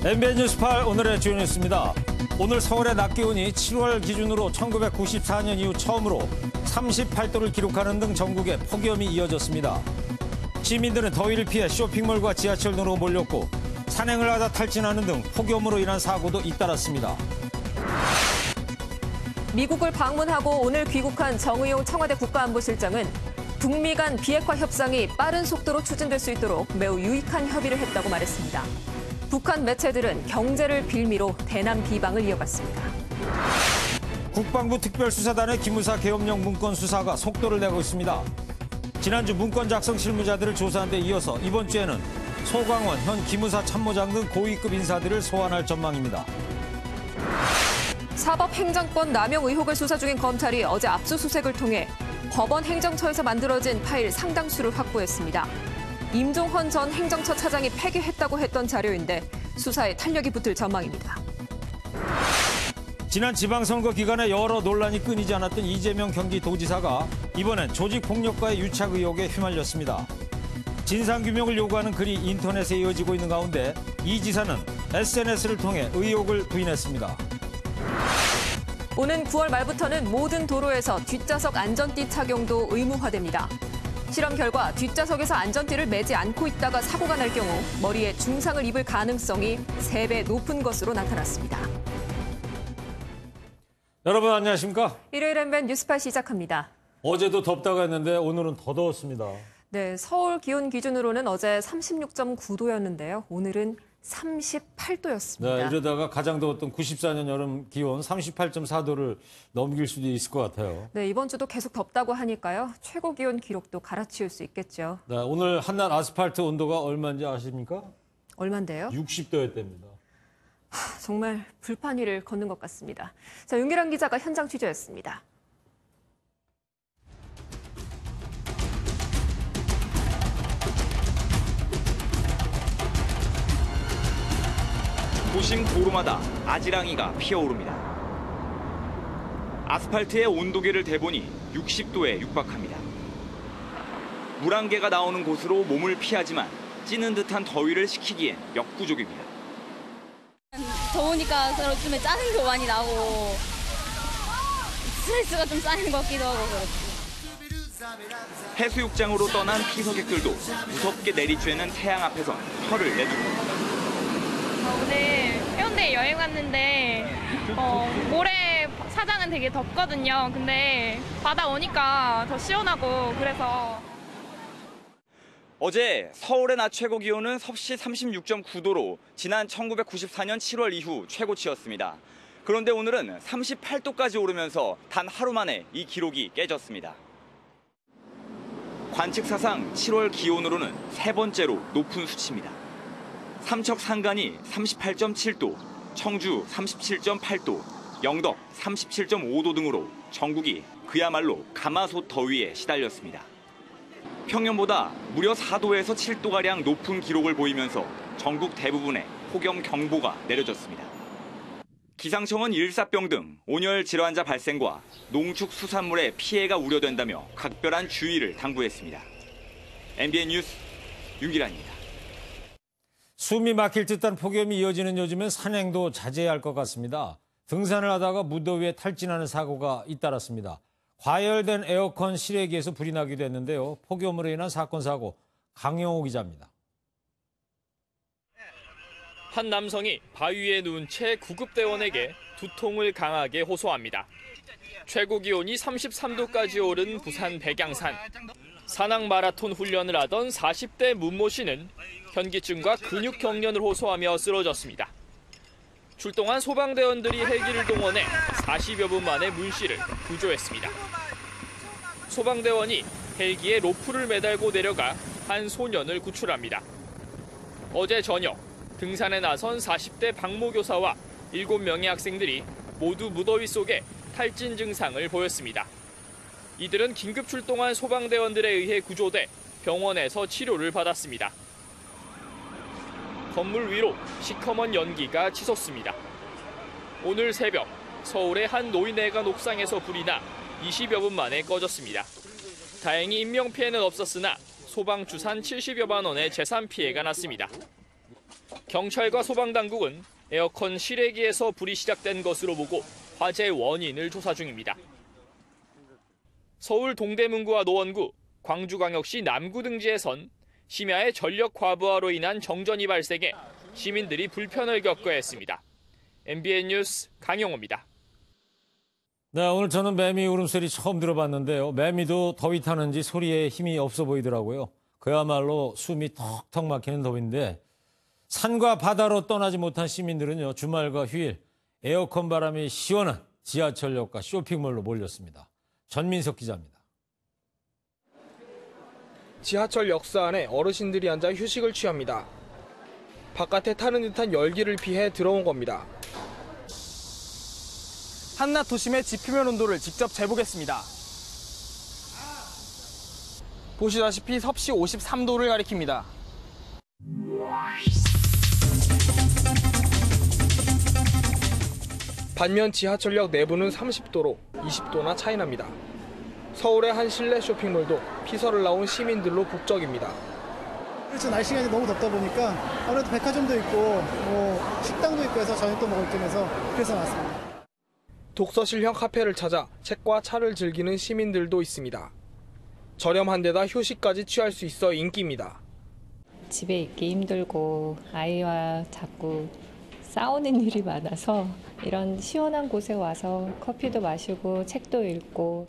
MBN 뉴스 8 오늘의 주요 뉴스입니다. 오늘 서울의 낮 기온이 7월 기준으로 1994년 이후 처음으로 38도를 기록하는 등 전국에 폭염이 이어졌습니다. 시민들은 더위를 피해 쇼핑몰과 지하철 등으로 몰렸고 산행을 하다 탈진하는 등 폭염으로 인한 사고도 잇따랐습니다. 미국을 방문하고 오늘 귀국한 정의용 청와대 국가안보실장은 북미 간 비핵화 협상이 빠른 속도로 추진될 수 있도록 매우 유익한 협의를 했다고 말했습니다. 북한 매체들은 경제를 빌미로 대남 비방을 이어갔습니다. 국방부 특별수사단의 기무사 계엄령 문건 수사가 속도를 내고 있습니다. 지난주 문건 작성 실무자들을 조사한 데 이어서 이번 주에는 소광원 현 기무사 참모장 등 고위급 인사들을 소환할 전망입니다. 사법행정권 남용 의혹을 수사 중인 검찰이 어제 압수수색을 통해 법원 행정처에서 만들어진 파일 상당수를 확보했습니다. 임종헌 전 행정처 차장이 폐기했다고 했던 자료인데 수사에 탄력이 붙을 전망입니다. 지난 지방선거 기간에 여러 논란이 끊이지 않았던 이재명 경기도지사가 이번엔 조직폭력과의 유착 의혹에 휘말렸습니다. 진상규명을 요구하는 글이 인터넷에 이어지고 있는 가운데 이 지사는 SNS를 통해 의혹을 부인했습니다. 오는 9월 말부터는 모든 도로에서 뒷좌석 안전띠 착용도 의무화됩니다. 실험 결과 뒷좌석에서 안전띠를 매지 않고 있다가 사고가 날 경우 머리에 중상을 입을 가능성이 3배 높은 것으로 나타났습니다. 여러분 안녕하십니까? 일요일 MBN 뉴스8 시작합니다. 어제도 덥다고 했는데 오늘은 더 더웠습니다. 네, 서울 기온 기준으로는 어제 36.9도였는데요. 오늘은 38도였습니다. 네, 이러다가 가장 더웠던 94년 여름 기온 38.4도를 넘길 수도 있을 것 같아요. 네, 이번 주도 계속 덥다고 하니까요. 최고 기온 기록도 갈아치울 수 있겠죠. 네, 오늘 한낮 아스팔트 온도가 얼마인지 아십니까? 얼만데요? 60도였답니다. 정말 불판 위를 걷는 것 같습니다. 자, 윤기란 기자가 현장 취재했습니다. 도심 도로마다 아지랑이가 피어오릅니다. 아스팔트에 온도계를 대보니 60도에 육박합니다. 물안개가 나오는 곳으로 몸을 피하지만 찌는 듯한 더위를 식히기엔 역부족입니다. 더우니까 요즘에 짜증도 많이 나고 스트레스가 좀 쌓이는 것 같기도 하고 그렇지. 해수욕장으로 떠난 피서객들도 무섭게 내리쬐는 태양 앞에선 혀를 내두릅니다. 오늘 해운대 여행 왔는데 모래 사장은 되게 덥거든요. 근데 바다 오니까 더 시원하고 그래서. 어제 서울의 낮 최고 기온은 섭씨 36.9도로 지난 1994년 7월 이후 최고치였습니다. 그런데 오늘은 38도까지 오르면서 단 하루 만에 이 기록이 깨졌습니다. 관측 사상 7월 기온으로는 세 번째로 높은 수치입니다. 삼척 산간이 38.7도, 청주 37.8도, 영덕 37.5도 등으로 전국이 그야말로 가마솥 더위에 시달렸습니다. 평년보다 무려 4도에서 7도가량 높은 기록을 보이면서 전국 대부분에 폭염 경보가 내려졌습니다. 기상청은 일사병 등 온열 질환자 발생과 농축 수산물의 피해가 우려된다며 각별한 주의를 당부했습니다. MBN 뉴스 윤기란입니다. 숨이 막힐 듯한 폭염이 이어지는 요즘엔 산행도 자제해야 할 것 같습니다. 등산을 하다가 무더위에 탈진하는 사고가 잇따랐습니다. 과열된 에어컨 실외기에서 불이 나기도 했는데요. 폭염으로 인한 사건 사고, 강영호 기자입니다. 한 남성이 바위에 누운 채 구급대원에게 두통을 강하게 호소합니다. 최고 기온이 33도까지 오른 부산 백양산. 산악 마라톤 훈련을 하던 40대 문모 씨는 현기증과 근육 경련을 호소하며 쓰러졌습니다. 출동한 소방대원들이 헬기를 동원해 40여 분 만에 문 씨를 구조했습니다. 소방대원이 헬기에 로프를 매달고 내려가 한 소년을 구출합니다. 어제 저녁 등산에 나선 40대 박모교사와 7명의 학생들이 모두 무더위 속에 탈진 증상을 보였습니다. 이들은 긴급 출동한 소방대원들에 의해 구조돼 병원에서 치료를 받았습니다. 건물 위로 시커먼 연기가 치솟습니다. 오늘 새벽 서울의 한 노인회관 옥상에서 불이 나 20여 분 만에 꺼졌습니다. 다행히 인명피해는 없었으나 소방 추산 70여만 원의 재산 피해가 났습니다. 경찰과 소방당국은 에어컨 실외기에서 불이 시작된 것으로 보고 화재 원인을 조사 중입니다. 서울 동대문구와 노원구, 광주광역시 남구 등지에선 심야의 전력 과부하로 인한 정전이 발생해 시민들이 불편을 겪어야 했습니다. MBN 뉴스 강용호입니다. 네, 오늘 저는 매미 울음소리 처음 들어봤는데요. 매미도 더위 타는지 소리에 힘이 없어 보이더라고요. 그야말로 숨이 턱턱 막히는 더위인데 산과 바다로 떠나지 못한 시민들은요. 주말과 휴일 에어컨 바람이 시원한 지하철역과 쇼핑몰로 몰렸습니다. 전민석 기자입니다. 지하철 역사 안에 어르신들이 앉아 휴식을 취합니다. 바깥에 타는 듯한 열기를 피해 들어온 겁니다. 한낮 도심의 지표면 온도를 직접 재보겠습니다. 보시다시피 섭씨 53도를 가리킵니다. 반면 지하철역 내부는 30도로 20도나 차이 납니다. 서울의 한 실내 쇼핑몰도 피서를 나온 시민들로 북적입니다. 그렇죠. 날씨가 이제 너무 덥다 보니까 아무래도 백화점도 있고 식당도 있고 해서 저녁도 먹을 겸해서 그래서 왔습니다. 독서실형 카페를 찾아 책과 차를 즐기는 시민들도 있습니다. 저렴한 데다 휴식까지 취할 수 있어 인기입니다. 집에 있기 힘들고 아이와 자꾸 싸우는 일이 많아서 이런 시원한 곳에 와서 커피도 마시고 책도 읽고.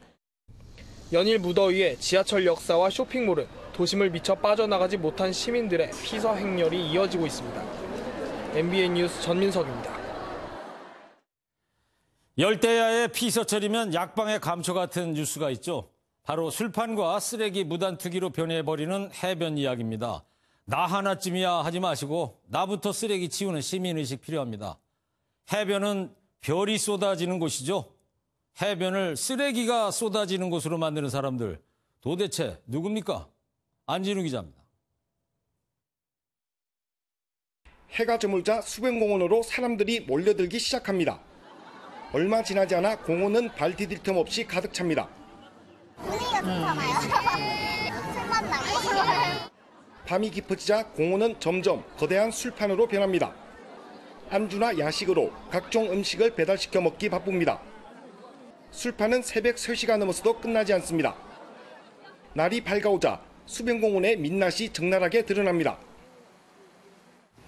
연일 무더위에 지하철 역사와 쇼핑몰은 도심을 미쳐 빠져나가지 못한 시민들의 피서 행렬이 이어지고 있습니다. MBN 뉴스 전민석입니다. 열대야의 피서철이면 약방의 감초 같은 뉴스가 있죠. 바로 술판과 쓰레기 무단 투기로 변해버리는 해변 이야기입니다. 나 하나쯤이야 하지 마시고 나부터 쓰레기 치우는 시민의식 필요합니다. 해변은 별이 쏟아지는 곳이죠. 해변을 쓰레기가 쏟아지는 곳으로 만드는 사람들 도대체 누굽니까? 안진우 기자입니다. 해가 저물자 수변공원으로 사람들이 몰려들기 시작합니다. 얼마 지나지 않아 공원은 발 디딜 틈 없이 가득 찹니다. 분위기가 좋잖아요. 술맛 나고. 밤이 깊어지자 공원은 점점 거대한 술판으로 변합니다. 안주나 야식으로 각종 음식을 배달시켜 먹기 바쁩니다. 술판은 새벽 3시가 넘어서도 끝나지 않습니다. 날이 밝아오자 수변공원의 민낯이 적나라하게 드러납니다.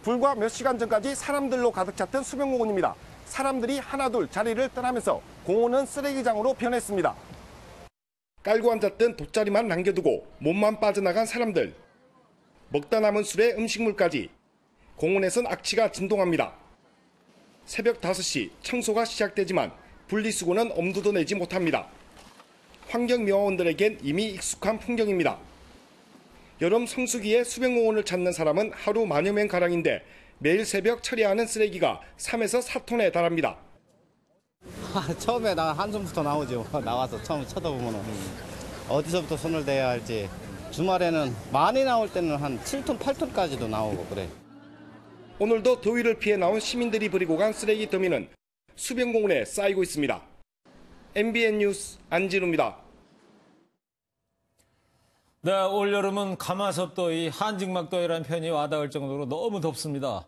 불과 몇 시간 전까지 사람들로 가득 찼던 수변공원입니다. 사람들이 하나둘 자리를 떠나면서 공원은 쓰레기장으로 변했습니다. 깔고 앉았던 돗자리만 남겨두고 몸만 빠져나간 사람들. 먹다 남은 술에 음식물까지. 공원에선 악취가 진동합니다. 새벽 5시 청소가 시작되지만 분리수거는 엄두도 내지 못합니다. 환경미화원들에겐 이미 익숙한 풍경입니다. 여름 성수기에 수변공원을 찾는 사람은 하루 만여 명 가량인데 매일 새벽 처리하는 쓰레기가 3에서 4톤에 달합니다. 처음에 나 한숨부터 나오죠. 나와서 처음 쳐다보면 어디서부터 손을 대야 할지. 주말에는 많이 나올 때는 한 7톤, 8톤까지도 나오고 그래. 오늘도 더위를 피해 나온 시민들이 버리고 간 쓰레기 더미는 수변공원에 쌓이고 있습니다. MBN 뉴스 안진우입니다. 네, 올여름은 가마솥더위, 한증막더위라는 표현이 와닿을 정도로 너무 덥습니다.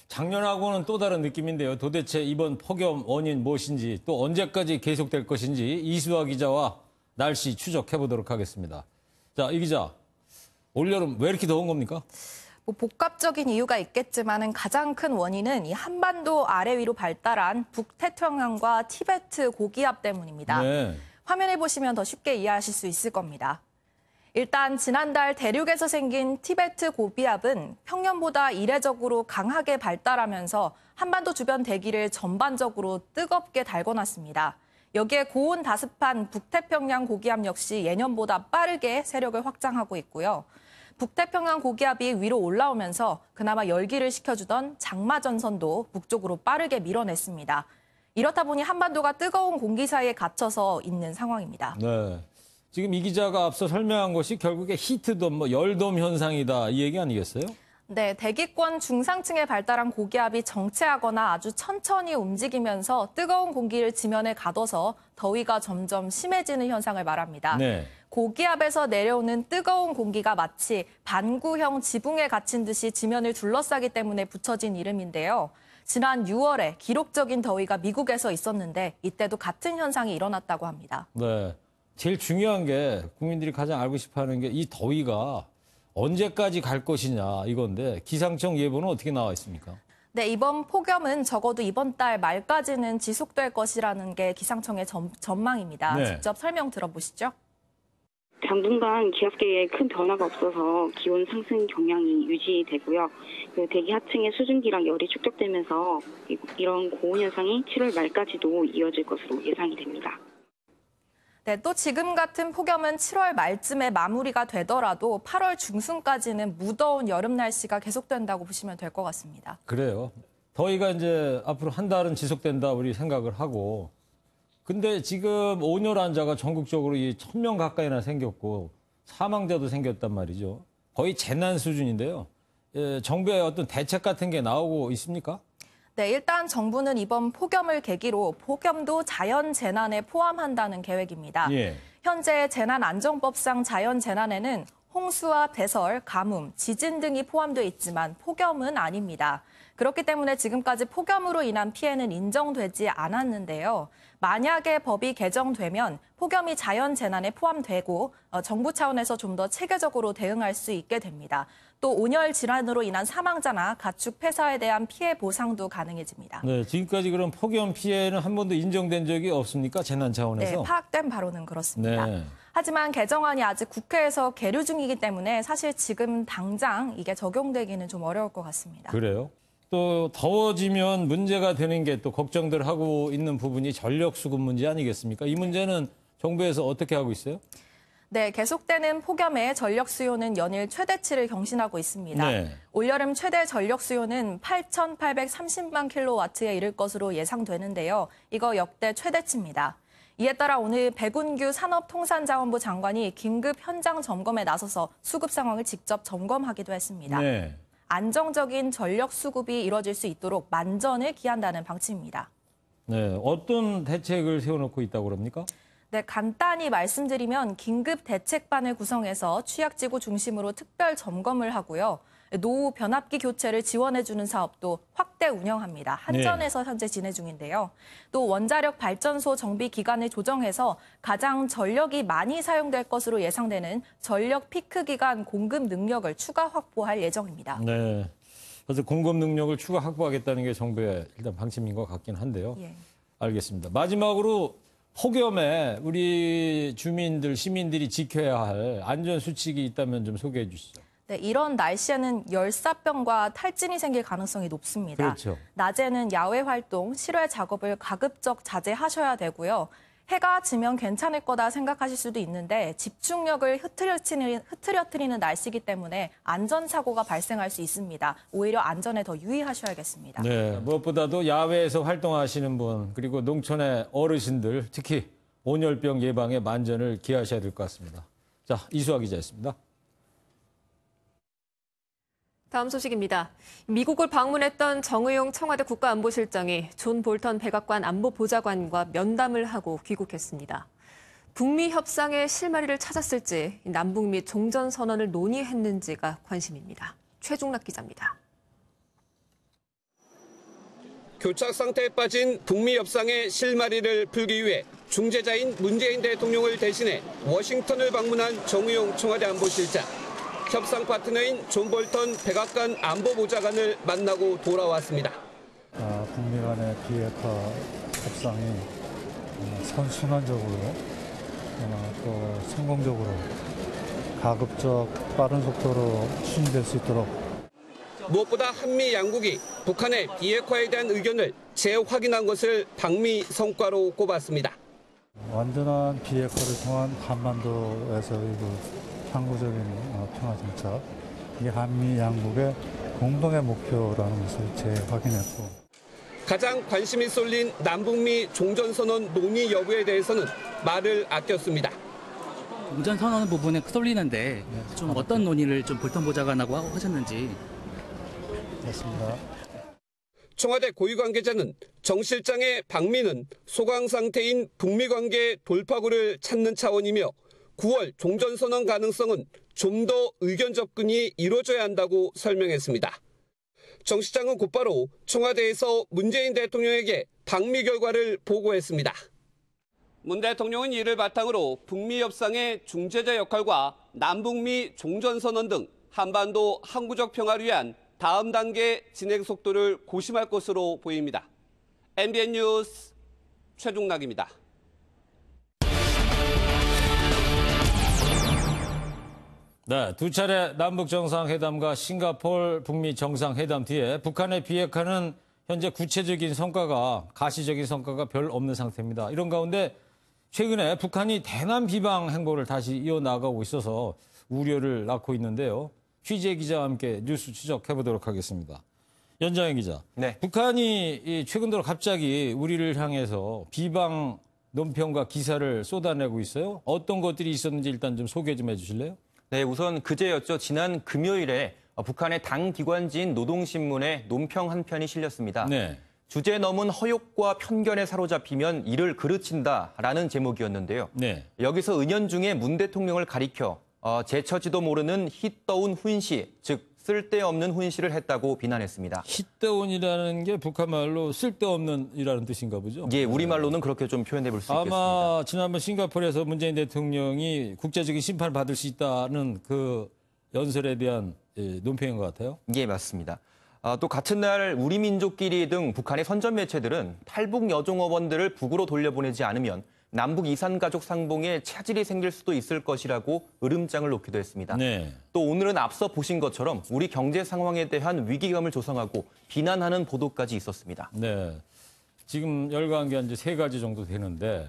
작년하고는 또 다른 느낌인데요. 도대체 이번 폭염 원인 무엇인지 또 언제까지 계속될 것인지 이수아 기자와 날씨 추적해보도록 하겠습니다. 자, 이 기자, 올여름 왜 이렇게 더운 겁니까? 복합적인 이유가 있겠지만 가장 큰 원인은 이 한반도 아래 위로 발달한 북태평양과 티베트 고기압 때문입니다. 네. 화면에 보시면 더 쉽게 이해하실 수 있을 겁니다. 일단 지난달 대륙에서 생긴 티베트 고기압은 평년보다 이례적으로 강하게 발달하면서 한반도 주변 대기를 전반적으로 뜨겁게 달궈놨습니다. 여기에 고온 다습한 북태평양 고기압 역시 예년보다 빠르게 세력을 확장하고 있고요. 북태평양 고기압이 위로 올라오면서 그나마 열기를 식혀주던 장마전선도 북쪽으로 빠르게 밀어냈습니다. 이렇다 보니 한반도가 뜨거운 공기 사이에 갇혀서 있는 상황입니다. 네. 지금 이 기자가 앞서 설명한 것이 결국에 히트돔, 열돔 현상이다 이 얘기 아니겠어요? 네, 대기권 중상층에 발달한 고기압이 정체하거나 아주 천천히 움직이면서 뜨거운 공기를 지면에 가둬서 더위가 점점 심해지는 현상을 말합니다. 네. 고기압에서 내려오는 뜨거운 공기가 마치 반구형 지붕에 갇힌 듯이 지면을 둘러싸기 때문에 붙여진 이름인데요. 지난 6월에 기록적인 더위가 미국에서 있었는데 이때도 같은 현상이 일어났다고 합니다. 네. 제일 중요한 게 국민들이 가장 알고 싶어하는 게 이 더위가 언제까지 갈 것이냐 이건데 기상청 예보는 어떻게 나와 있습니까? 네, 이번 폭염은 적어도 이번 달 말까지는 지속될 것이라는 게 기상청의 전망입니다. 네. 직접 설명 들어보시죠. 당분간 기압계에 큰 변화가 없어서 기온 상승 경향이 유지되고요. 대기 하층의 수증기랑 열이 축적되면서 이런 고온 현상이 7월 말까지도 이어질 것으로 예상이 됩니다. 네, 또 지금 같은 폭염은 7월 말쯤에 마무리가 되더라도 8월 중순까지는 무더운 여름 날씨가 계속된다고 보시면 될 것 같습니다. 그래요. 더위가 이제 앞으로 한 달은 지속된다 우리 생각을 하고 근데 지금 온열 환자가 전국적으로 1,000명 가까이나 생겼고 사망자도 생겼단 말이죠. 거의 재난 수준인데요. 정부의 어떤 대책 같은 게 나오고 있습니까? 네, 일단 정부는 이번 폭염을 계기로 폭염도 자연재난에 포함한다는 계획입니다. 예. 현재 재난안전법상 자연재난에는 홍수와 배설, 가뭄, 지진 등이 포함되어 있지만 폭염은 아닙니다. 그렇기 때문에 지금까지 폭염으로 인한 피해는 인정되지 않았는데요. 만약에 법이 개정되면 폭염이 자연재난에 포함되고 정부 차원에서 좀 더 체계적으로 대응할 수 있게 됩니다. 또 온열 질환으로 인한 사망자나 가축 폐사에 대한 피해 보상도 가능해집니다. 네, 지금까지 그럼 폭염 피해는 한 번도 인정된 적이 없습니까? 재난 차원에서? 네, 파악된 바로는 그렇습니다. 네. 하지만 개정안이 아직 국회에서 계류 중이기 때문에 사실 지금 당장 이게 적용되기는 좀 어려울 것 같습니다. 그래요? 또 더워지면 문제가 되는 게 또 걱정들 하고 있는 부분이 전력 수급 문제 아니겠습니까? 이 문제는 정부에서 어떻게 하고 있어요? 네, 계속되는 폭염에 전력 수요는 연일 최대치를 경신하고 있습니다. 네. 올여름 최대 전력 수요는 8,830만 킬로와트에 이를 것으로 예상되는데요. 이거 역대 최대치입니다. 이에 따라 오늘 백운규 산업통상자원부 장관이 긴급 현장 점검에 나서서 수급 상황을 직접 점검하기도 했습니다. 네. 안정적인 전력 수급이 이루어질 수 있도록 만전을 기한다는 방침입니다. 네, 어떤 대책을 세워놓고 있다고 그럽니까? 네, 간단히 말씀드리면 긴급 대책반을 구성해서 취약지구 중심으로 특별 점검을 하고요. 노후 변압기 교체를 지원해주는 사업도 확대 운영합니다. 한전에서 현재 진행 중인데요. 또 원자력 발전소 정비 기간을 조정해서 가장 전력이 많이 사용될 것으로 예상되는 전력 피크 기간 공급 능력을 추가 확보할 예정입니다. 네, 그래서 공급 능력을 추가 확보하겠다는 게 정부의 일단 방침인 것 같긴 한데요. 예. 알겠습니다. 마지막으로 폭염에 우리 주민들, 시민들이 지켜야 할 안전 수칙이 있다면 좀 소개해 주시죠. 네, 이런 날씨에는 열사병과 탈진이 생길 가능성이 높습니다. 그렇죠. 낮에는 야외 활동, 실외 작업을 가급적 자제하셔야 되고요. 해가 지면 괜찮을 거다 생각하실 수도 있는데 집중력을 흐트러뜨리는 날씨이기 때문에 안전사고가 발생할 수 있습니다. 오히려 안전에 더 유의하셔야겠습니다. 네, 무엇보다도 야외에서 활동하시는 분, 그리고 농촌의 어르신들, 특히 온열병 예방에 만전을 기하셔야 될 것 같습니다. 자, 이수아 기자였습니다. 다음 소식입니다. 미국을 방문했던 정의용 청와대 국가안보실장이 존 볼턴 백악관 안보보좌관과 면담을 하고 귀국했습니다. 북미 협상의 실마리를 찾았을지 남북미 종전선언을 논의했는지가 관심입니다. 최중락 기자입니다. 교착 상태에 빠진 북미 협상의 실마리를 풀기 위해 중재자인 문재인 대통령을 대신해 워싱턴을 방문한 정의용 청와대 안보실장. 협상 파트너인 존 볼턴 백악관 안보보좌관을 만나고 돌아왔습니다. 북미 간의 비핵화 협상이 선순환적으로 또 성공적으로 가급적 빠른 속도로 추진될 수 있도록 무엇보다 한미 양국이 북한의 비핵화에 대한 의견을 재확인한 것을 방미 성과로 꼽았습니다. 완전한 비핵화를 통한 한반도에서의 항구적인 평화 정착, 이게 한미 양국의 공동의 목표라는 것을 재확인했고 가장 관심이 쏠린 남북미 종전선언 논의 여부에 대해서는 말을 아꼈습니다. 종전선언 부분에 쏠리는데 좀 어떤 논의를 좀 볼턴 보좌관하고 하셨는지. 맞습니다. 청와대 고위 관계자는 정 실장의 방미는 소강 상태인 북미 관계 돌파구를 찾는 차원이며 9월 종전선언 가능성은 좀 더 의견 접근이 이루어져야 한다고 설명했습니다. 정 시장은 곧바로 청와대에서 문재인 대통령에게 방미 결과를 보고했습니다. 문 대통령은 이를 바탕으로 북미 협상의 중재자 역할과 남북미 종전선언 등 한반도 항구적 평화를 위한 다음 단계 진행 속도를 고심할 것으로 보입니다. MBN 뉴스 최종락입니다. 네, 두 차례 남북 정상회담과 싱가포르 북미 정상회담 뒤에 북한의 비핵화는 현재 구체적인 성과가, 가시적인 성과가 별 없는 상태입니다. 이런 가운데 최근에 북한이 대남 비방 행보를 다시 이어나가고 있어서 우려를 낳고 있는데요. 취재 기자와 함께 뉴스 추적해보도록 하겠습니다. 연장현 기자. 네. 북한이 최근 들어 갑자기 우리를 향해서 비방 논평과 기사를 쏟아내고 있어요. 어떤 것들이 있었는지 일단 좀 소개 좀 해주실래요? 네, 우선 그제였죠. 지난 금요일에 북한의 당 기관지인 노동신문에 논평 한 편이 실렸습니다. 네. 주제 넘은 허욕과 편견에 사로잡히면 이를 그르친다라는 제목이었는데요. 네. 여기서 은연중에 문 대통령을 가리켜 제처지도 모르는 힛떠운 훈시, 즉 쓸데없는 훈시를 했다고 비난했습니다. 힛떠운이라는 게 북한 말로 쓸데없는이라는 뜻인가 보죠? 예, 우리말로는 그렇게 좀 표현해 볼 수 있겠습니다. 아마 지난번 싱가포르에서 문재인 대통령이 국제적인 심판을 받을 수 있다는 그 연설에 대한 논평인 것 같아요. 예, 맞습니다. 또 같은 날 우리 민족끼리 등 북한의 선전 매체들은 탈북 여종업원들을 북으로 돌려보내지 않으면 남북 이산가족 상봉에 차질이 생길 수도 있을 것이라고 으름장을 놓기도 했습니다. 네. 또 오늘은 앞서 보신 것처럼 우리 경제 상황에 대한 위기감을 조성하고 비난하는 보도까지 있었습니다. 네. 지금 열거한 게 이제 3가지 정도 되는데,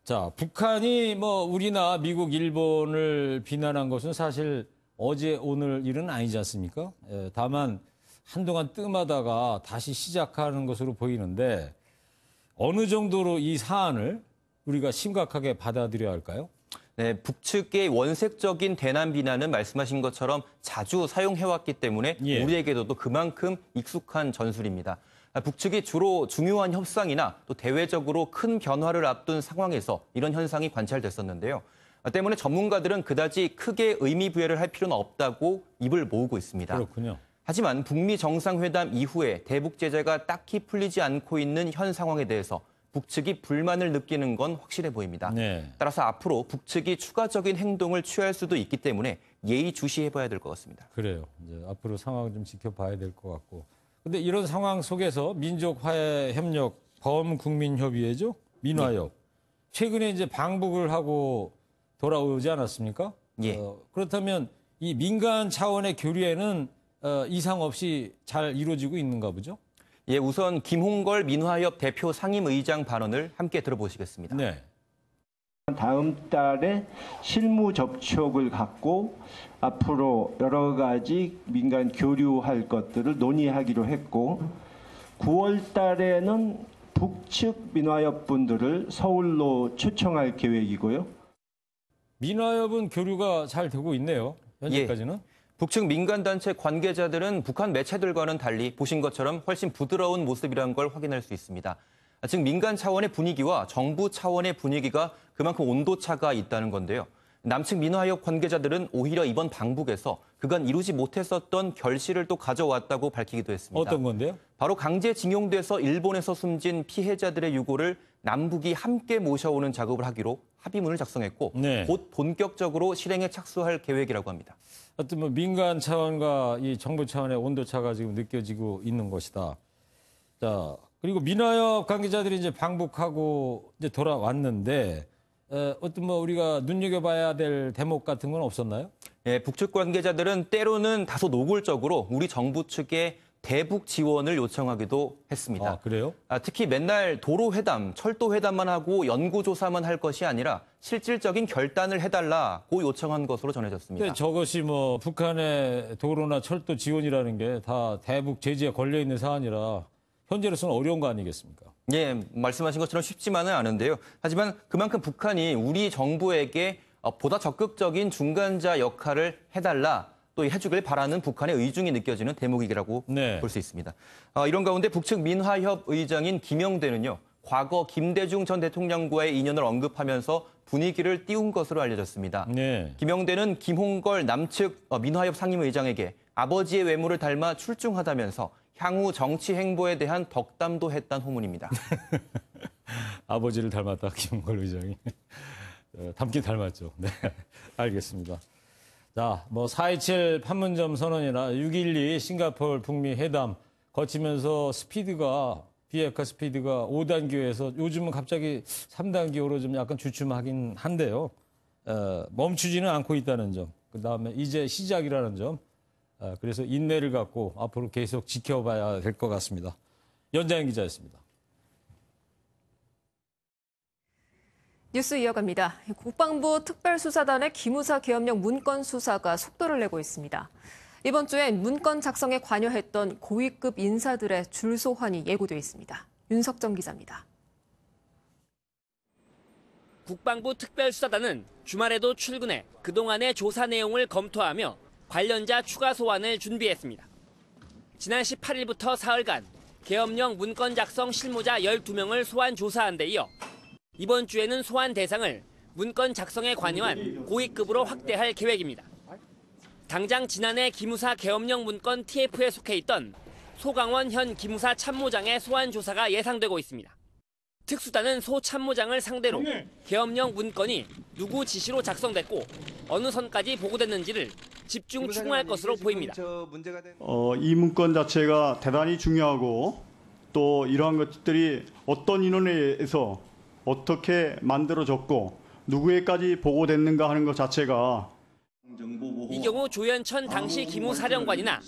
자, 북한이 뭐 우리나 미국, 일본을 비난한 것은 사실 어제 오늘 일은 아니지 않습니까? 다만 한동안 뜸하다가 다시 시작하는 것으로 보이는데 어느 정도로 이 사안을 우리가 심각하게 받아들여야 할까요? 네, 북측의 원색적인 대남 비난은 말씀하신 것처럼 자주 사용해왔기 때문에 우리에게도 또 그만큼 익숙한 전술입니다. 북측이 주로 중요한 협상이나 또 대외적으로 큰 변화를 앞둔 상황에서 이런 현상이 관찰됐었는데요. 때문에 전문가들은 그다지 크게 의미 부여를 할 필요는 없다고 입을 모으고 있습니다. 그렇군요. 하지만 북미 정상회담 이후에 대북 제재가 딱히 풀리지 않고 있는 현 상황에 대해서 북측이 불만을 느끼는 건 확실해 보입니다. 네. 따라서 앞으로 북측이 추가적인 행동을 취할 수도 있기 때문에 예의주시해봐야 될 것 같습니다. 그래요. 이제 앞으로 상황을 좀 지켜봐야 될 것 같고. 근데 이런 상황 속에서 민족화해협력 범국민협의회죠? 민화협. 최근에 이제 방북을 하고 돌아오지 않았습니까? 예. 그렇다면 이 민간 차원의 교류에는 이상 없이 잘 이루어지고 있는가 보죠? 예, 우선 김홍걸 민화협 대표 상임의장 발언을 함께 들어보시겠습니다. 네. 다음 달에 실무 접촉을 갖고 앞으로 여러 가지 민간 교류할 것들을 논의하기로 했고 9월 달에는 북측 민화협 분들을 서울로 초청할 계획이고요. 민화협은 교류가 잘 되고 있네요. 현재까지는. 예. 북측 민간단체 관계자들은 북한 매체들과는 달리 보신 것처럼 훨씬 부드러운 모습이라는 걸 확인할 수 있습니다. 즉 민간 차원의 분위기와 정부 차원의 분위기가 그만큼 온도차가 있다는 건데요. 남측 민화협 관계자들은 오히려 이번 방북에서 그간 이루지 못했었던 결실을 또 가져왔다고 밝히기도 했습니다. 어떤 건데요? 바로 강제징용돼서 일본에서 숨진 피해자들의 유고를 남북이 함께 모셔오는 작업을 하기로 합의문을 작성했고 네. 곧 본격적으로 실행에 착수할 계획이라고 합니다. 하여튼 뭐 민간 차원과 이 정부 차원의 온도차가 지금 느껴지고 있는 것이다. 자, 그리고 민화협 관계자들이 이제 방북하고 이제 돌아왔는데 어떤 뭐 우리가 눈여겨봐야 될 대목 같은 건 없었나요? 예, 북측 관계자들은 때로는 다소 노골적으로 우리 정부 측에 대북 지원을 요청하기도 했습니다. 아, 그래요? 특히 맨날 도로 회담, 철도 회담만 하고 연구조사만 할 것이 아니라 실질적인 결단을 해달라고 요청한 것으로 전해졌습니다. 근데 저것이 뭐 북한의 도로나 철도 지원이라는 게 다 대북 제재에 걸려 있는 사안이라 현재로서는 어려운 거 아니겠습니까? 예, 말씀하신 것처럼 쉽지만은 않은데요. 하지만 그만큼 북한이 우리 정부에게 보다 적극적인 중간자 역할을 해달라. 또 해주길 바라는 북한의 의중이 느껴지는 대목이라고 볼 수 있습니다. 이런 가운데 북측 민화협 의장인 김영대는요. 과거 김대중 전 대통령과의 인연을 언급하면서 분위기를 띄운 것으로 알려졌습니다. 네. 김영대는 김홍걸 남측 민화협 상임의장에게 아버지의 외모를 닮아 출중하다면서 향후 정치 행보에 대한 덕담도 했다는 호문입니다. 아버지를 닮았다, 김홍걸 의장이. 닮긴 닮았죠. 네, 알겠습니다. 자, 4.27 판문점 선언이나 6.12 싱가포르 북미 회담 거치면서 비핵화 스피드가 5단계에서 요즘은 갑자기 3단계로 좀 약간 주춤하긴 한데요. 멈추지는 않고 있다는 점, 그다음에 이제 시작이라는 점, 그래서 인내를 갖고 앞으로 계속 지켜봐야 될 것 같습니다. 연장현 기자였습니다. 뉴스 이어갑니다. 국방부 특별수사단의 기무사 계엄령 문건 수사가 속도를 내고 있습니다. 이번 주엔 문건 작성에 관여했던 고위급 인사들의 줄소환이 예고돼 있습니다. 윤석정 기자입니다. 국방부 특별수사단은 주말에도 출근해 그동안의 조사 내용을 검토하며 관련자 추가 소환을 준비했습니다. 지난 18일부터 사흘간 계엄령 문건 작성 실무자 12명을 소환 조사한 데 이어 이번 주에는 소환 대상을 문건 작성에 관여한 고위급으로 확대할 계획입니다. 당장 지난해 기무사 계엄령 문건 TF에 속해 있던 소강원 현 기무사 참모장의 소환 조사가 예상되고 있습니다. 특수단은 소 참모장을 상대로 계엄령 문건이 누구 지시로 작성됐고 어느 선까지 보고됐는지를 집중 추궁할 것으로 보입니다. 이 문건 자체가 대단히 중요하고 또 이러한 것들이 어떤 인원에 의해서 어떻게 만들어졌고 누구에까지 보고됐는가 하는 것 자체가 이 경우 조현천 당시 기무사령관이나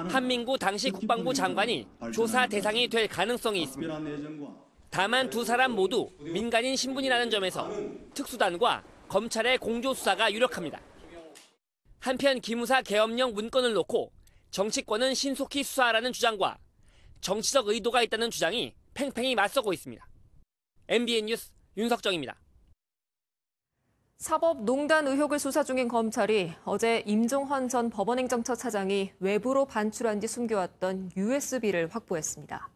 한민구 당시 국방부 장관이 조사 대상이 될 가능성이 있습니다. 다만 두 사람 모두 민간인 신분이라는 점에서 특수단과 검찰의 공조수사가 유력합니다. 한편 기무사 계엄령 문건을 놓고 정치권은 신속히 수사하라는 주장과 정치적 의도가 있다는 주장이 팽팽히 맞서고 있습니다. MBN 뉴스 윤석정입니다. 사법농단 의혹을 수사 중인 검찰이 어제 임종헌 전 법원행정처 차장이 외부로 반출한 뒤 숨겨왔던 USB를 확보했습니다.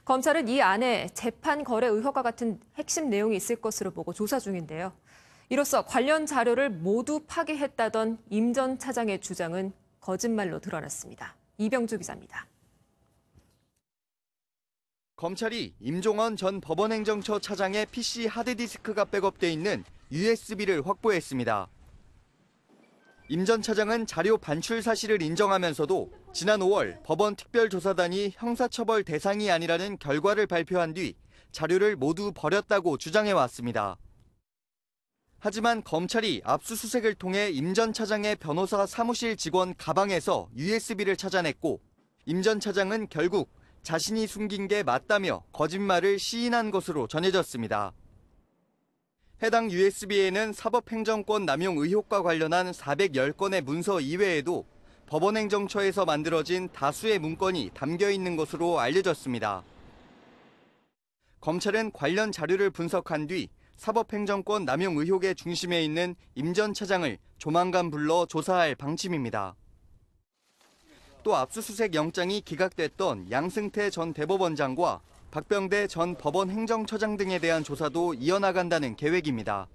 검찰은 이 안에 재판 거래 의혹과 같은 핵심 내용이 있을 것으로 보고 조사 중인데요. 이로써 관련 자료를 모두 파기했다던 임 전 차장의 주장은 거짓말로 드러났습니다. 이병주 기자입니다. 검찰이 임종헌 전 법원행정처 차장의 PC 하드디스크가 백업돼 있는 USB를 확보했습니다. 임 전 차장은 자료 반출 사실을 인정하면서도 지난 5월 법원 특별조사단이 형사처벌 대상이 아니라는 결과를 발표한 뒤 자료를 모두 버렸다고 주장해왔습니다. 하지만 검찰이 압수수색을 통해 임 전 차장의 변호사 사무실 직원 가방에서 USB를 찾아냈고 임 전 차장은 결국 자신이 숨긴 게 맞다며 거짓말을 시인한 것으로 전해졌습니다. 해당 USB에는 사법행정권 남용 의혹과 관련한 410건의 문서 이외에도 법원행정처에서 만들어진 다수의 문건이 담겨 있는 것으로 알려졌습니다. 검찰은 관련 자료를 분석한 뒤 사법행정권 남용 의혹의 중심에 있는 임 전 차장을 조만간 불러 조사할 방침입니다. 또 압수수색 영장이 기각됐던 양승태 전 대법원장과 박병대 전 법원 행정처장 등에 대한 조사도 이어나간다는 계획입니다.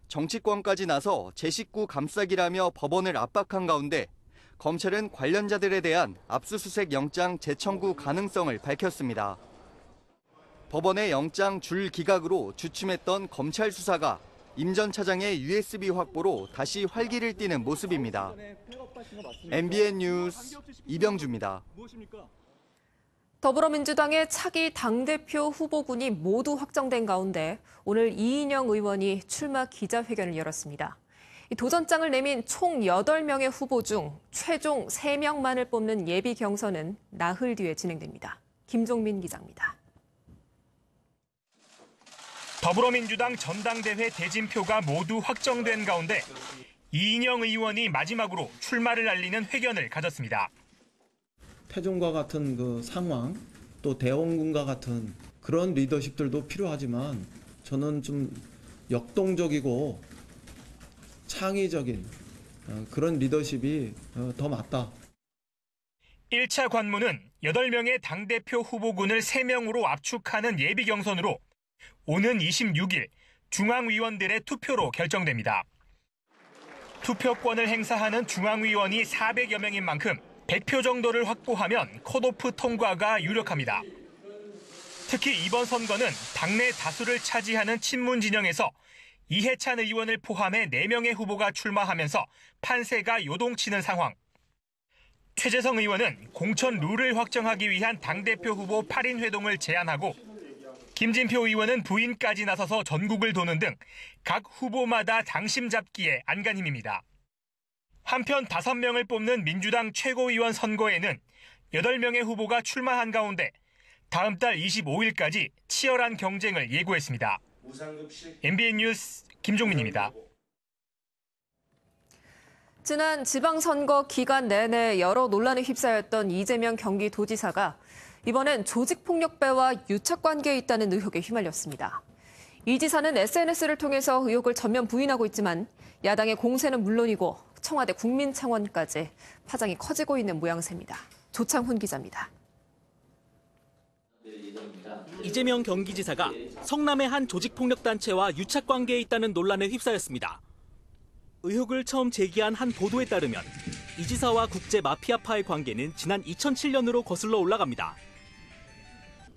정치권까지 나서 제 식구 감싸기라며 법원을 압박한 가운데 검찰은 관련자들에 대한 압수수색 영장 재청구 가능성을 밝혔습니다. 법원의 영장 줄 기각으로 주춤했던 검찰 수사가 임 전 차장의 USB 확보로 다시 활기를 띠는 모습입니다. MBN 뉴스 이병주입니다. 더불어민주당의 차기 당대표 후보군이 모두 확정된 가운데 오늘 이인영 의원이 출마 기자회견을 열었습니다. 도전장을 내민 총 8명의 후보 중 최종 3명만을 뽑는 예비 경선은 나흘 뒤에 진행됩니다. 김종민 기자입니다. 더불어민주당 전당대회 대진표가 모두 확정된 가운데 이인영 의원이 마지막으로 출마를 알리는 회견을 가졌습니다. 태종과 같은 그 상황, 또 대원군과 같은 그런 리더십들도 필요하지만 저는 좀 역동적이고 창의적인 그런 리더십이 더 맞다. 1차 관문은 8명의 당대표 후보군을 3명으로 압축하는 예비 경선으로 오는 26일 중앙위원들의 투표로 결정됩니다. 투표권을 행사하는 중앙위원이 400여 명인 만큼 100표 정도를 확보하면 컷오프 통과가 유력합니다. 특히 이번 선거는 당내 다수를 차지하는 친문 진영에서 이해찬 의원을 포함해 4명의 후보가 출마하면서 판세가 요동치는 상황. 최재성 의원은 공천 룰을 확정하기 위한 당대표 후보 8인 회동을 제안하고 김진표 의원은 부인까지 나서서 전국을 도는 등 각 후보마다 당심 잡기에 안간힘입니다. 한편 5명을 뽑는 민주당 최고위원 선거에는 8명의 후보가 출마한 가운데 다음 달 25일까지 치열한 경쟁을 예고했습니다. MBN 뉴스 김종민입니다. 지난 지방선거 기간 내내 여러 논란에 휩싸였던 이재명 경기도지사가 이번엔 조직폭력배와 유착관계에 있다는 의혹에 휘말렸습니다. 이 지사는 SNS를 통해서 의혹을 전면 부인하고 있지만 야당의 공세는 물론이고 청와대 국민청원까지 파장이 커지고 있는 모양새입니다. 조창훈 기자입니다. 이재명 경기지사가 성남의 한 조직폭력단체와 유착관계에 있다는 논란에 휩싸였습니다. 의혹을 처음 제기한 한 보도에 따르면 이 지사와 국제 마피아파의 관계는 지난 2007년으로 거슬러 올라갑니다.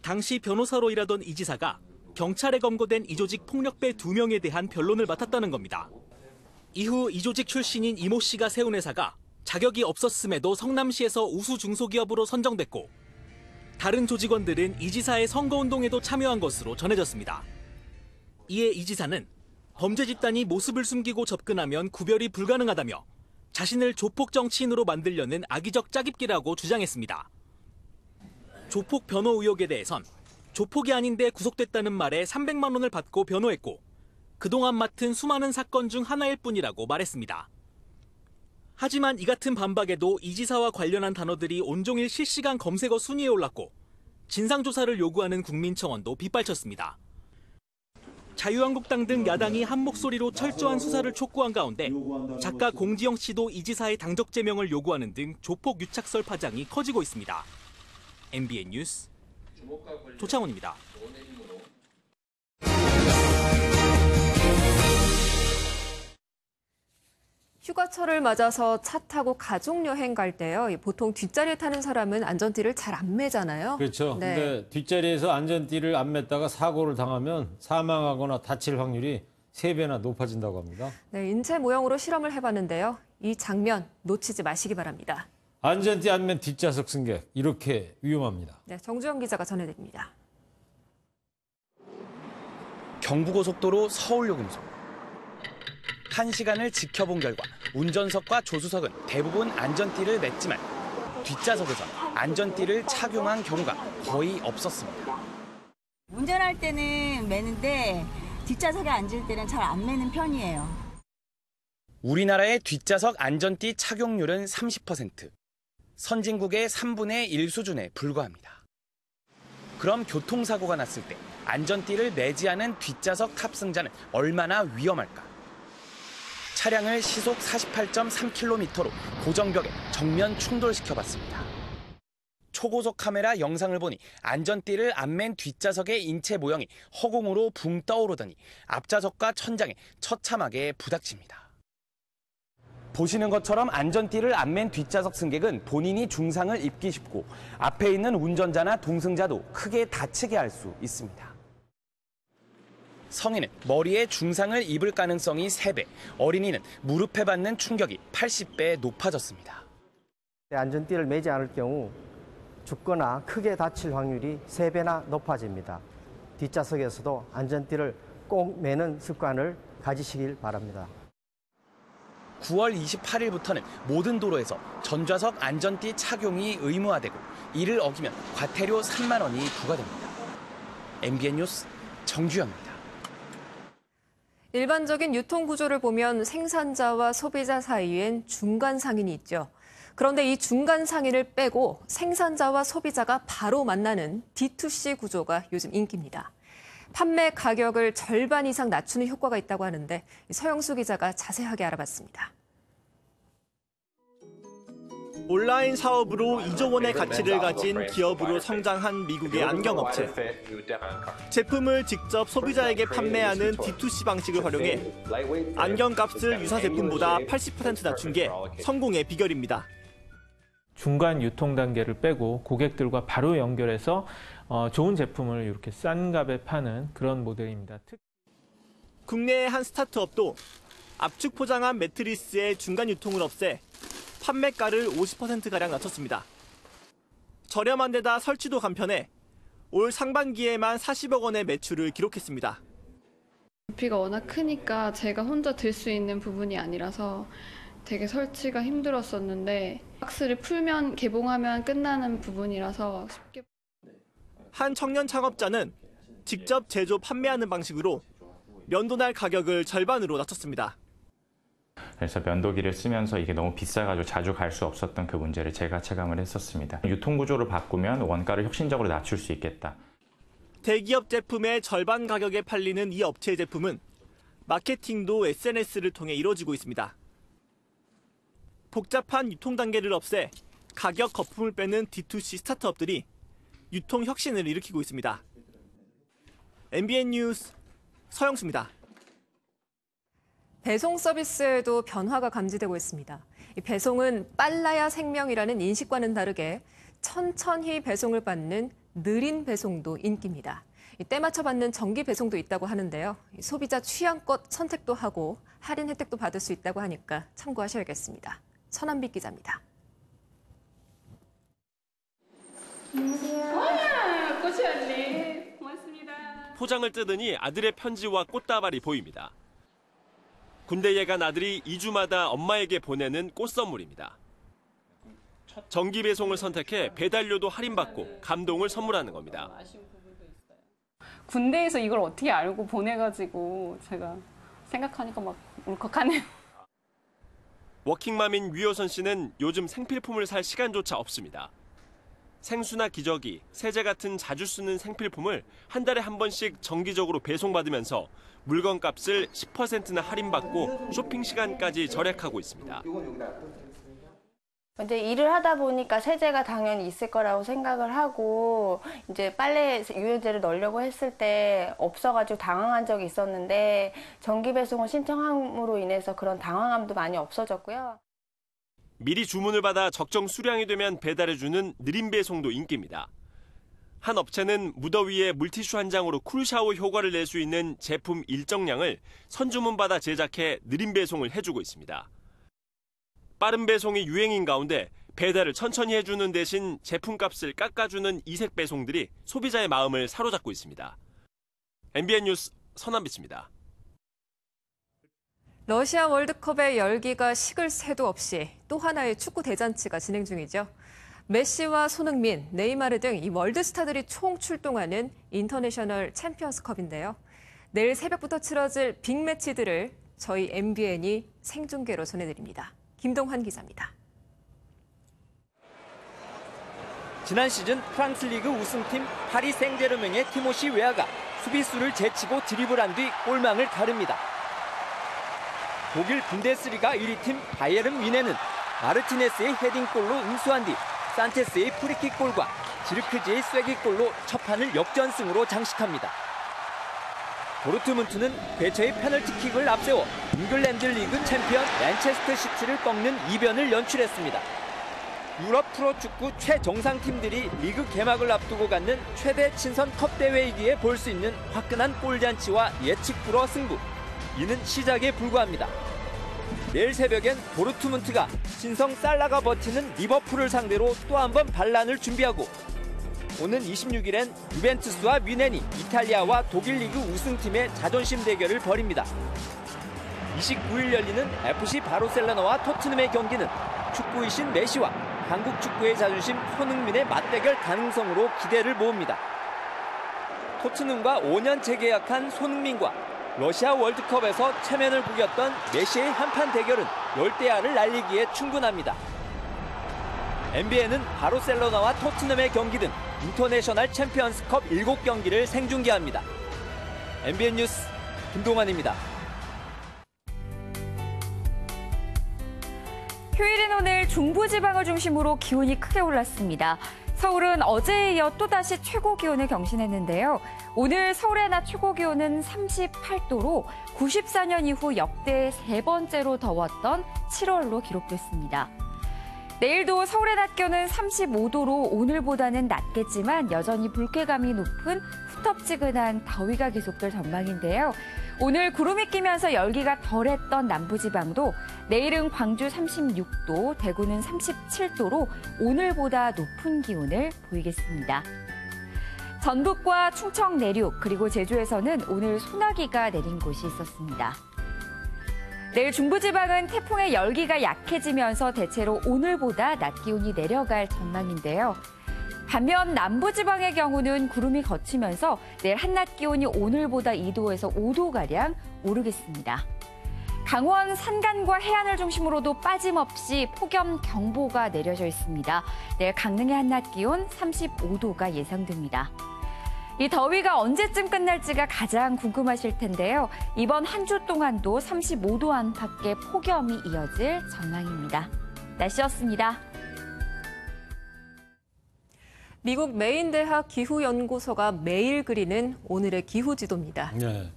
당시 변호사로 일하던 이 지사가 경찰에 검거된 이 조직 폭력배 2명에 대한 변론을 맡았다는 겁니다. 이후 이 조직 출신인 이모 씨가 세운 회사가 자격이 없었음에도 성남시에서 우수 중소기업으로 선정됐고 다른 조직원들은 이 지사의 선거운동에도 참여한 것으로 전해졌습니다. 이에 이 지사는 범죄 집단이 모습을 숨기고 접근하면 구별이 불가능하다며 자신을 조폭 정치인으로 만들려는 악의적 짜깁기라고 주장했습니다. 조폭 변호 의혹에 대해선 조폭이 아닌데 구속됐다는 말에 300만 원을 받고 변호했고 그동안 맡은 수많은 사건 중 하나일 뿐이라고 말했습니다. 하지만 이 같은 반박에도 이 지사와 관련한 단어들이 온종일 실시간 검색어 순위에 올랐고 진상조사를 요구하는 국민청원도 빗발쳤습니다. 자유한국당 등 야당이 한 목소리로 철저한 수사를 촉구한 가운데 작가 공지영 씨도 이 지사의 당적 제명을 요구하는 등 조폭 유착설 파장이 커지고 있습니다. MBN 뉴스 조창훈입니다. 휴가철을 맞아서 차 타고 가족여행 갈 때요. 보통 뒷자리에 타는 사람은 안전띠를 잘 안 매잖아요. 그렇죠. 네. 근데 뒷자리에서 안전띠를 안 맸다가 사고를 당하면 사망하거나 다칠 확률이 3배나 높아진다고 합니다. 네, 인체 모형으로 실험을 해봤는데요. 이 장면 놓치지 마시기 바랍니다. 안전띠 안 맨 뒷좌석 승객, 이렇게 위험합니다. 네, 정주영 기자가 전해드립니다. 경부고속도로 서울요금소. 1시간을 지켜본 결과 운전석과 조수석은 대부분 안전띠를 맸지만 뒷좌석에서 안전띠를 착용한 경우가 거의 없었습니다. 운전할 때는 매는데 뒷좌석에 앉을 때는 잘 안 매는 편이에요. 우리나라의 뒷좌석 안전띠 착용률은 30%. 선진국의 3분의 1 수준에 불과합니다. 그럼 교통사고가 났을 때 안전띠를 매지 않은 뒷좌석 탑승자는 얼마나 위험할까? 차량을 시속 48.3km로 고정벽에 정면 충돌시켜봤습니다. 초고속 카메라 영상을 보니 안전띠를 안 맨 뒷좌석의 인체 모형이 허공으로 붕 떠오르더니 앞좌석과 천장에 처참하게 부닥칩니다. 보시는 것처럼 안전띠를 안 맨 뒷좌석 승객은 본인이 중상을 입기 쉽고 앞에 있는 운전자나 동승자도 크게 다치게 할 수 있습니다. 성인은 머리에 중상을 입을 가능성이 3배, 어린이는 무릎에 받는 충격이 80배 높아졌습니다. 안전띠를 매지 않을 경우 죽거나 크게 다칠 확률이 3배나 높아집니다. 뒷좌석에서도 안전띠를 꼭 매는 습관을 가지시길 바랍니다. 9월 28일부터는 모든 도로에서 전좌석 안전띠 착용이 의무화되고 이를 어기면 과태료 3만 원이 부과됩니다. MBN 뉴스 정주영입니다. 일반적인 유통 구조를 보면 생산자와 소비자 사이엔 중간 상인이 있죠. 그런데 이 중간 상인을 빼고 생산자와 소비자가 바로 만나는 D2C 구조가 요즘 인기입니다. 판매 가격을 절반 이상 낮추는 효과가 있다고 하는데 서영수 기자가 자세하게 알아봤습니다. 온라인 사업으로 2조 원의 가치를 가진 기업으로 성장한 미국의 안경업체. 제품을 직접 소비자에게 판매하는 D2C 방식을 활용해 안경값을 유사 제품보다 80% 낮춘 게 성공의 비결입니다. 중간 유통 단계를 빼고 고객들과 바로 연결해서 좋은 제품을 이렇게 싼 값에 파는 그런 모델입니다. 국내의 한 스타트업도 압축 포장한 매트리스의 중간 유통을 없애 판매가를 50%가량 낮췄습니다. 저렴한 데다 설치도 간편해 올 상반기에만 40억 원의 매출을 기록했습니다. 부피가 워낙 크니까 제가 혼자 들 수 있는 부분이 아니라서 되게 설치가 힘들었었는데 박스를 풀면 개봉하면 끝나는 부분이라서 쉽게. 한 청년 창업자는 직접 제조 판매하는 방식으로 면도날 가격을 절반으로 낮췄습니다. 그래서 면도기를 쓰면서 이게 너무 비싸가지고 자주 갈 수 없었던 그 문제를 제가 체감을 했었습니다. 유통구조를 바꾸면 원가를 혁신적으로 낮출 수 있겠다. 대기업 제품의 절반 가격에 팔리는 이 업체의 제품은 마케팅도 SNS를 통해 이루어지고 있습니다. 복잡한 유통 단계를 없애 가격 거품을 빼는 D2C 스타트업들이 유통 혁신을 일으키고 있습니다. MBN 뉴스 서영수입니다. 배송 서비스에도 변화가 감지되고 있습니다. 배송은 빨라야 생명이라는 인식과는 다르게 천천히 배송을 받는 느린 배송도 인기입니다. 때 맞춰 받는 정기 배송도 있다고 하는데요. 소비자 취향껏 선택도 하고 할인 혜택도 받을 수 있다고 하니까 참고하셔야겠습니다. 천한빛 기자입니다. 안녕하세요. 꽃이 언니. 고맙습니다. 포장을 뜯으니 아들의 편지와 꽃다발이 보입니다. 군대에 간 아들이 2주마다 엄마에게 보내는 꽃 선물입니다. 정기 배송을 선택해 배달료도 할인받고 감동을 선물하는 겁니다. 군대에서 이걸 어떻게 알고 보내가지고 제가 생각하니까 막 울컥하네요. 워킹맘인 위효선 씨는 요즘 생필품을 살 시간조차 없습니다. 생수나 기저귀, 세제 같은 자주 쓰는 생필품을 한 달에 한 번씩 정기적으로 배송받으면서 물건값을 10%나 할인받고 쇼핑 시간까지 절약하고 있습니다. 이제 일을 하다 보니까 세제가 당연히 있을 거라고 생각을 하고 이제 빨래 유연제를 넣으려고 했을 때 없어가지고 당황한 적이 있었는데 정기 배송을 신청함으로 인해서 그런 당황함도 많이 없어졌고요. 미리 주문을 받아 적정 수량이 되면 배달해주는 느린 배송도 인기입니다. 한 업체는 무더위에 물티슈 한 장으로 쿨샤워 효과를 낼 수 있는 제품 일정량을 선주문받아 제작해 느린 배송을 해주고 있습니다. 빠른 배송이 유행인 가운데 배달을 천천히 해주는 대신 제품값을 깎아주는 이색 배송들이 소비자의 마음을 사로잡고 있습니다. MBN 뉴스 선한빛입니다. 러시아 월드컵의 열기가 식을 새도 없이 또 하나의 축구 대잔치가 진행 중이죠. 메시와 손흥민, 네이마르 등 이 월드스타들이 총 출동하는 인터내셔널 챔피언스컵인데요. 내일 새벽부터 치러질 빅매치들을 저희 MBN이 생중계로 전해드립니다. 김동환 기자입니다. 지난 시즌 프랑스 리그 우승팀 파리 생제르맹의 티모시 웨아가 수비수를 제치고 드리블한 뒤 골망을 가릅니다. 독일 분데스리가 1위 팀 바이에른 뮌헨은 마르티네스의 헤딩골로 응수한 뒤 산체스의 프리킥골과 지르크지의 쐐기골로 첫 판을 역전승으로 장식합니다. 도르트문트는 괴체의 페널티킥을 앞세워 잉글랜드 리그 챔피언 맨체스터 시티를 꺾는 이변을 연출했습니다. 유럽 프로축구 최정상팀들이 리그 개막을 앞두고 갖는 최대 친선 컵 대회이기에 볼 수 있는 화끈한 골잔치와 예측 불허 승부. 이는 시작에 불과합니다. 내일 새벽엔 도르트문트가 신성 살라가 버티는 리버풀을 상대로 또 한 번 반란을 준비하고 오는 26일엔 유벤투스와 뮌헨이 이탈리아와 독일 리그 우승팀의 자존심 대결을 벌입니다. 29일 열리는 FC 바르셀로나와 토트넘의 경기는 축구의 신 메시와 한국 축구의 자존심 손흥민의 맞대결 가능성으로 기대를 모읍니다. 토트넘과 5년 재계약한 손흥민과 러시아 월드컵에서 체면을 구겼던 메시의 한판 대결은 열대야를 날리기에 충분합니다. NBA는 바르셀로나와 토트넘의 경기 등 인터내셔널 챔피언스컵 7경기를 생중계합니다. MBN 뉴스 김동환입니다. 휴일인 오늘 중부지방을 중심으로 기온이 크게 올랐습니다. 서울은 어제에 이어 또다시 최고 기온을 경신했는데요. 오늘 서울의 낮 최고 기온은 38도로 94년 이후 역대 세 번째로 더웠던 7월로 기록됐습니다. 내일도 서울의 낮 기온은 35도로 오늘보다는 낮겠지만 여전히 불쾌감이 높은 후텁지근한 더위가 계속될 전망인데요. 오늘 구름이 끼면서 열기가 덜했던 남부지방도 내일은 광주 36도, 대구는 37도로 오늘보다 높은 기온을 보이겠습니다. 전북과 충청 내륙 그리고 제주에서는 오늘 소나기가 내린 곳이 있었습니다. 내일 중부지방은 태풍의 열기가 약해지면서 대체로 오늘보다 낮 기온이 내려갈 전망인데요. 반면 남부지방의 경우는 구름이 걷히면서 내일 한낮 기온이 오늘보다 2도에서 5도가량 오르겠습니다. 강원 산간과 해안을 중심으로도 빠짐없이 폭염경보가 내려져 있습니다. 내일 강릉의 한낮 기온 35도가 예상됩니다. 이 더위가 언제쯤 끝날지가 가장 궁금하실 텐데요. 이번 한 주 동안도 35도 안팎의 폭염이 이어질 전망입니다. 날씨였습니다. 미국 메인 대학 기후연구소가 매일 그리는 오늘의 기후지도입니다. 네.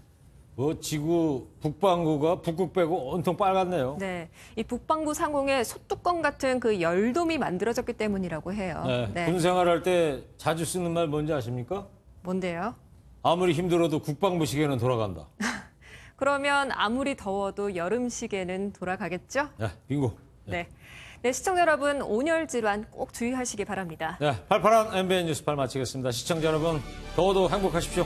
지구 북반구가 북극 빼고 온통 빨갛네요. 네. 이 북반구 상공에 소뚜껑 같은 그 열돔이 만들어졌기 때문이라고 해요. 네. 네. 군 생활할 때 자주 쓰는 말 뭔지 아십니까? 뭔데요? 아무리 힘들어도 국방부 시계는 돌아간다. 그러면 아무리 더워도 여름 시계는 돌아가겠죠? 네, 빙고. 네. 네, 시청자 여러분, 온열 질환 꼭 주의하시기 바랍니다. 네, 팔팔한 MBN 뉴스팔 마치겠습니다. 시청자 여러분, 더워도 행복하십시오.